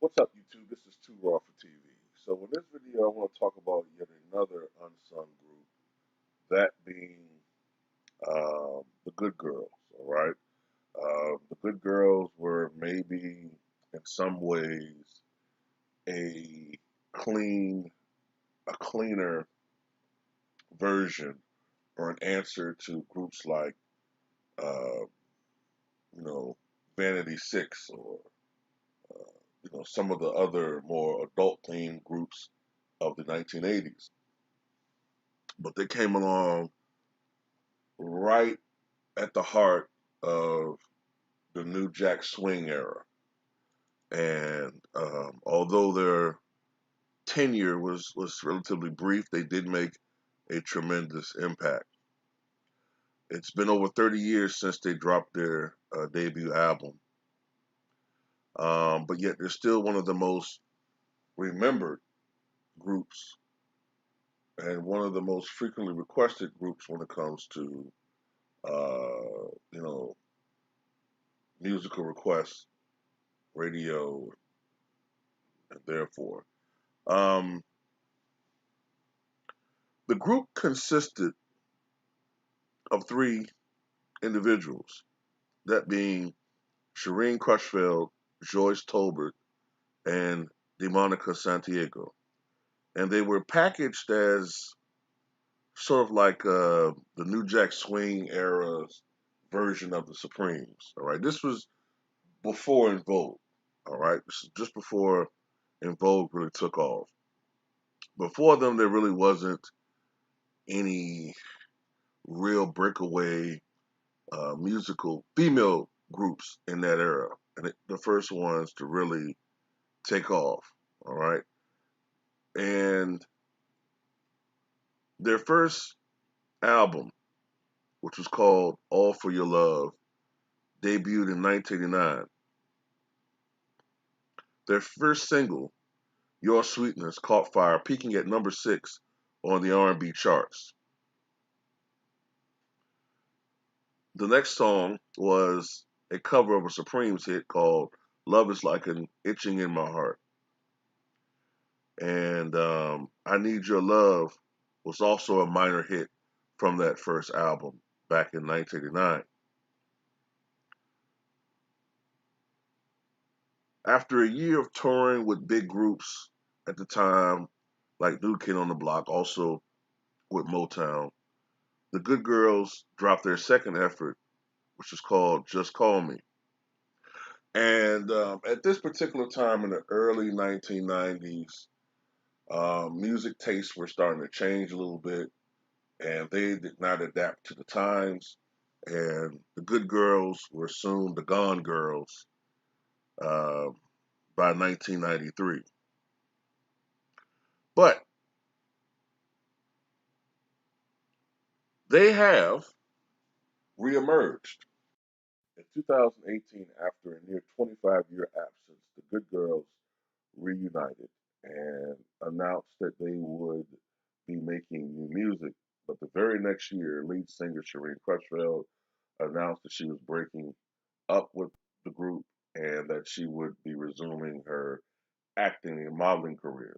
What's up, YouTube? This is Too Raw for TV. So, in this video, I want to talk about yet another unsung group, that being the Good Girls. All right, the Good Girls were maybe, in some ways, a clean, a cleaner version or an answer to groups like, uh, Vanity Six or some of the other more adult-themed groups of the 1980s. But they came along right at the heart of the New Jack Swing era. And although their tenure was relatively brief, they did make a tremendous impact. It's been over 30 years since they dropped their debut album, but yet they're still one of the most remembered groups and one of the most frequently requested groups when it comes to, you know, musical requests, radio, and therefore. Um, the group consisted of three individuals, that being Shireen Crutchfield, Joyce Tolbert, and DeMonica Santiago. And they were packaged as sort of like the New Jack Swing era's version of the Supremes. All right, this was before En Vogue. All right, this is just before En Vogue really took off. Before them, there really wasn't any real breakaway musical female groups in that era, and the first ones to really take off. All right, and their first album, which was called All for Your Love, debuted in 1989. Their first single, Your Sweetness, caught fire, peaking at number 6 on the R&B charts. The next song was a cover of a Supremes hit called Love Is Like an Itching in My Heart. And I Need Your Love was also a minor hit from that first album back in 1989. After a year of touring with big groups at the time, like New Kid on the Block, also with Motown, the Good Girls dropped their second effort, which was called Just Call Me. And at this particular time in the early 1990s, music tastes were starting to change a little bit, and they did not adapt to the times. And the Good Girls were soon the Gone Girls uh, by 1993. But they have reemerged. In 2018, after a near 25-year absence, the Good Girls reunited and announced that they would be making new music. But the very next year, lead singer Shireen Crutchfield announced that she was breaking up with the group and that she would be resuming her acting and modeling career.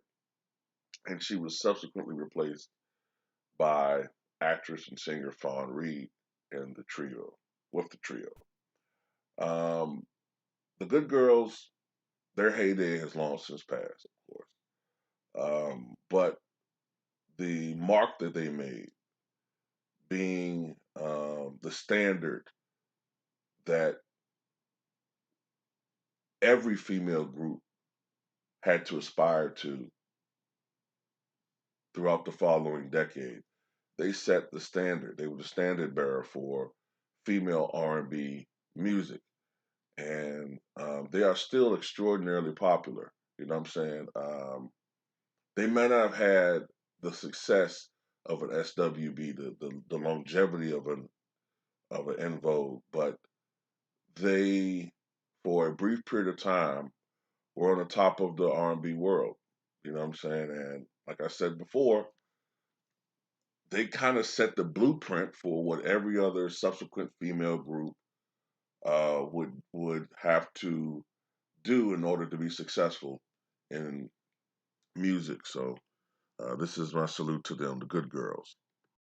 And she was subsequently replaced by actress and singer Fawn Reed in the trio, with the trio. Um, the Good Girls, their heyday has long since passed, of course. But the mark that they made, being the standard that every female group had to aspire to throughout the following decade, they set the standard. They were the standard bearer for female R&B music, and they are still extraordinarily popular. You know what I'm saying? They may not have had the success of an SWB, the longevity of an En Vogue, but they, for a brief period of time, were on the top of the R&B world. You know what I'm saying? And like I said before, they kind of set the blueprint for what every other subsequent female group would have to do in order to be successful in music. So this is my salute to them, the good girls.